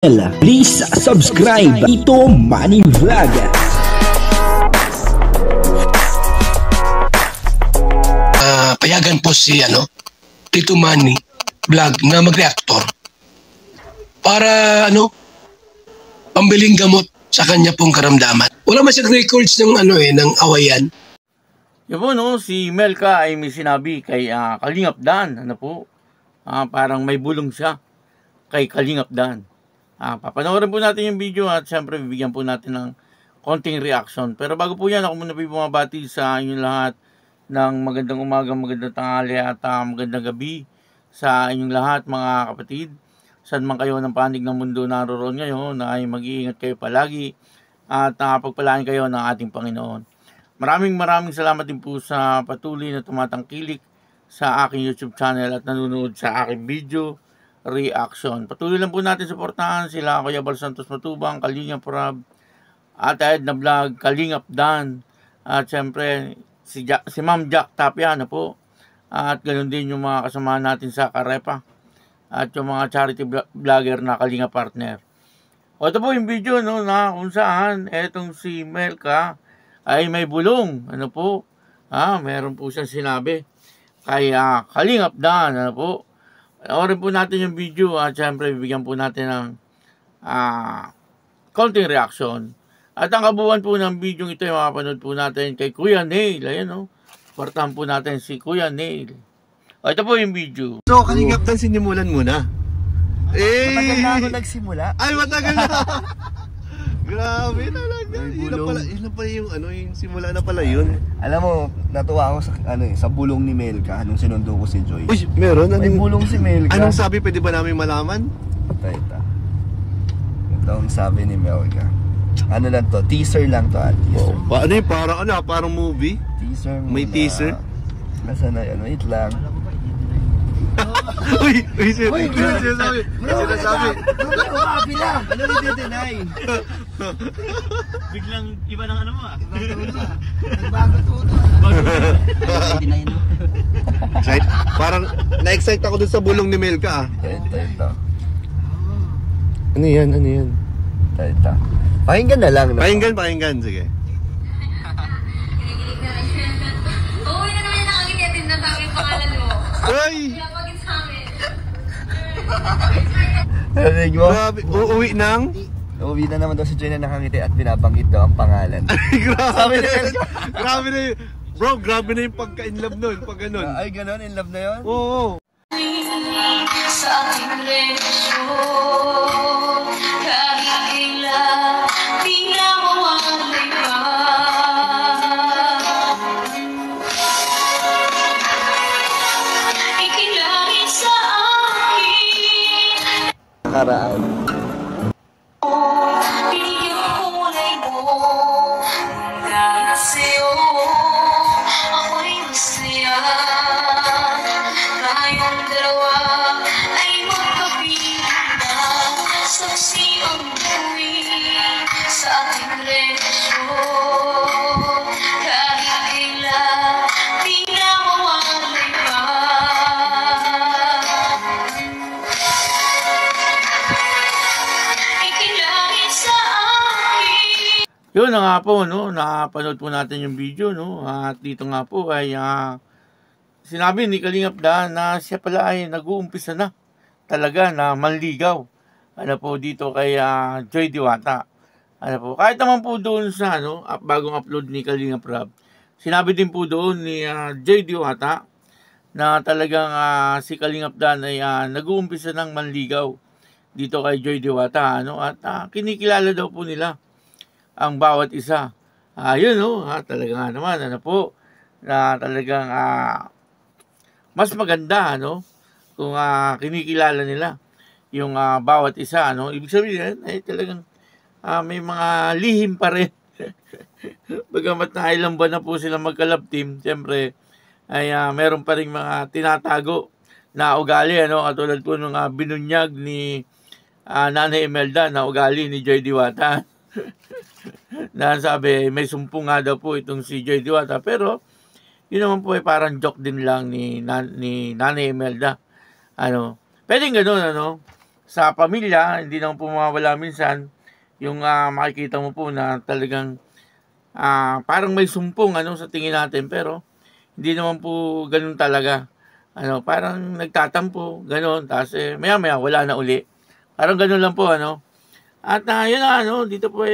Please subscribe Tito Manny Vlog. Payagan po si Tito Manny Vlog na mag-reactor para pambiling gamot sa kanya pong karamdaman. Wala man siyang records ng ng awayan. Yun po, si Melka ay may sinabi kay Kalingap Dan, parang may bulong siya kay Kalingap Dan. Papanoorin po natin yung video at syempre bibigyan po natin ng konting reaction. Pero bago po yan, ako muna po bumabati sa inyong lahat ng magandang umaga, magandang tanghali at magandang gabi sa inyong lahat mga kapatid. Saan man kayo ng panig ng mundo naroon ngayon, ay mag-iingat kayo palagi at pagpalaan kayo ng ating Panginoon. Maraming salamat din po sa patuloy na tumatangkilik sa aking YouTube channel at nanonood sa aking video reaction. Patuloy lang po natin suportahan sila Kuya Bal Santos Matubang, Kalingap Rob, at Ed na Vlog, Kalingap Dan, at syempre si Ma'am Jack Tapia at ganoon din yung mga kasamahan natin sa Karepa at yung mga charity vlogger na Kalingap partner. O ito po yung video na kung saan etong si Melka ay may bulong. Meron po siyang sinabi kay Kalingap Dan. Panoorin po natin yung video at syempre bibigyan po natin ng konting reaction. At ang kabuuan po ng video ito ay makapanood po natin kay Kuya Neil. Ayan Portahan po natin si Kuya Neil. Ito po yung video. So, Kalingap Dan, sinimulan muna. Matagal na ako nagsimula. Ay, matagal na. Grabe talaga. Yun pala yung simula na pala yun. Alam mo, natuwa ako sa bulong ni Melka nung sinundo ko si Joy. Uy, meron? May bulong si Melka. Anong sabi? Pwede ba namin malaman? Ito. Ito ang sabi ni Melka. Ano lang to? Teaser lang to. Teaser. Ano yun? Parang movie? Teaser muna. May teaser? Nasaan na yun? Wait lang. Uy, sinasabi. Ano nide-deny? Biglang iba ng mo Nagbago tuto. Deny mo. Right? Parang na-excite ako dun sa bulong ni Melka. Ito. Ano yan? Ito. Pakinggan na lang. Pakinggan. Sige. Oo, yun naman yung nakakitiyatin na bakit pangalan mo. Uy! Kaya pagit sa amin. Narinig mo? Grabe, uuwi nang? Uuwi na naman daw si Joy na nakangiti at binabanggit daw ang pangalan. Grabe na yun. Bro, grabe na yung pagka-inlove nun. Pag ganun. Ay, ganon? In love na yun? Oo. Sa ating relasyon, kahit kailan, di na mawalay pa. Ikilangin sa akin. Karaan. Pinigyan ko kulay mo. Dahil sa'yo, ako'y masaya. Tayong dalawa ay magkabilang. Saksi ang tuwing sa ating relasyon. Kahit kailan, di na mawalay pa. Ikilangin sa akin. Yun na nga po, napanood po natin yung video, at dito nga po ay sinabi ni Kalingap Dan na siya pala ay nag-uumpisa na talaga na manligaw. Dito kay Joy Diwata. Kahit naman po doon sa bagong upload ni Kalingap Rob, sinabi din po doon ni Joy Diwata na talagang si Kalingap Dan ay nag-uumpisa ng manligaw dito kay Joy Diwata, at kinikilala daw po nila ang bawat isa. Talaga nga naman, na talagang mas maganda, kung kinikilala nila yung bawat isa, Ibig sabihin, ay talagang may mga lihim pa rin. Bagamat na ilang buwan na po sila magka-love team, siyempre, ay meron pa rin mga tinatago na ugali, katulad po nung binunyag ni Nanay Imelda na ugali ni Joy Diwata. Na sabi, may sumpong nga daw po itong si Joy Diwata, pero yun naman po ay parang joke din lang ni Nanay Imelda. Pwedeng ganun, sa pamilya, hindi naman po mawawala minsan yung makikita mo po na talagang parang may sumpong sa tingin natin, pero hindi naman po ganun talaga. Parang nagtatampo, ganun, tapos maya-maya wala na uli. Parang ganun lang po, At yun na, dito po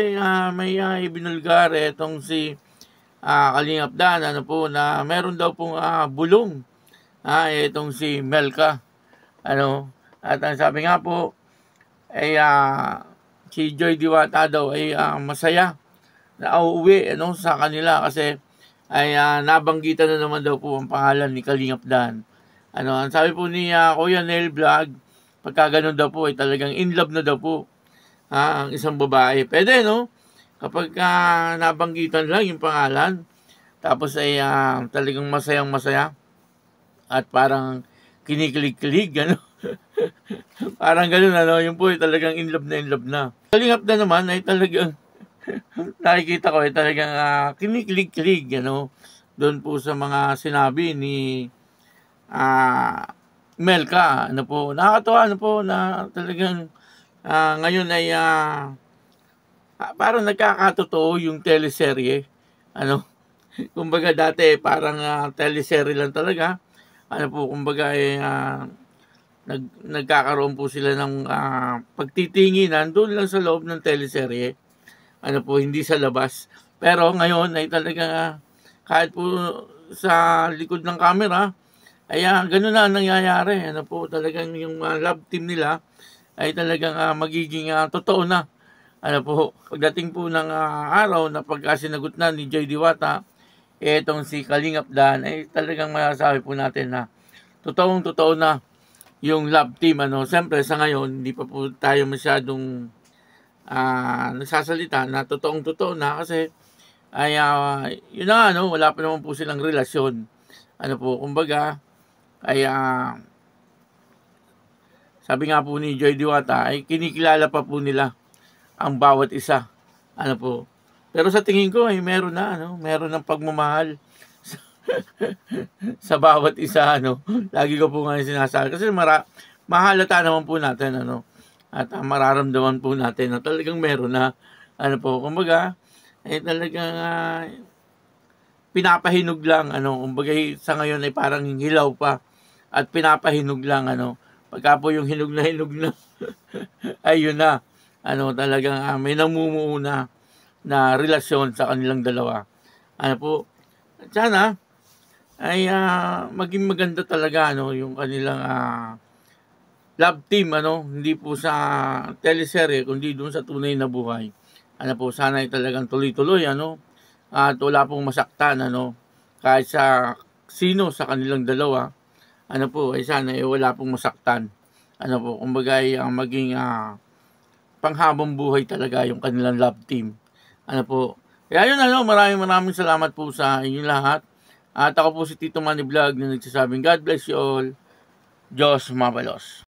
may ibinulgar itong si Kalingap Dan, na meron daw pong bulong, itong si Melka, At ang sabi nga po, ay si Joy Diwata daw ay masaya na uuwi sa kanila kasi ay nabanggitan na naman daw po ang pangalan ni Kalingap Dan. Ang sabi po ni Kuya Nel Vlog, pagka ganun daw po ay talagang in love na daw po ang isang babae. Pwede, kapag nabanggitan lang yung pangalan, tapos ay talagang masayang masaya at parang kinikilig-kilig, parang ganun, yun po ay talagang in love na. Kalingap na naman ay talagang nakikita ko ay talagang kinikilig-kilig, doon po sa mga sinabi ni Melka, nakakatawa, na talagang ngayon ay parang nagkakatotoo yung teleserye, kumbaga dati parang teleserye lang talaga, kumbaga nagkakaroon po sila ng pagtitinginan doon lang sa loob ng teleserye, hindi sa labas. Pero ngayon ay talaga kahit po sa likod ng camera ay gano'n na ang nangyayari. Talagang yung love team nila ay talagang magiging totoo na. Pagdating po ng araw na pagkasinagot na ni Joy Diwata, itong si Kalingap Dan, ay talagang masasabi po natin na totoo na yung love team. Siyempre sa ngayon, hindi pa po tayo masyadong nagsasalita na totoo na kasi ay yun na wala pa naman po silang relasyon. Kumbaga ay sabi nga po ni Joy Diwata ay kinikilala pa po nila ang bawat isa. Pero sa tingin ko ay meron ng pagmamahal sa bawat isa, Lagi ko po nga sinasabi kasi mahalata naman po natin, At mararamdaman po natin na talagang meron na, kumbaga ay talagang pinapahinog lang, kumbaga sa ngayon ay parang hilaw pa at pinapahinog lang, pagka po yung hinog na ayun na, talagang may namumuo na relasyon sa kanilang dalawa. Sana ay maging maganda talaga yung kanilang love team, hindi po sa teleserye kundi doon sa tunay na buhay. Sana ay talagang tuloy-tuloy, at wala pong masaktan, kahit sa sino sa kanilang dalawa, ay sana ay wala pong masaktan. Kumbaga ay maging panghabang buhay talaga yung kanilang love team. Kaya yun, maraming salamat po sa inyong lahat. At ako po si Tito Manny Vlog na nagsasabing God bless you all. Diyos mabalos.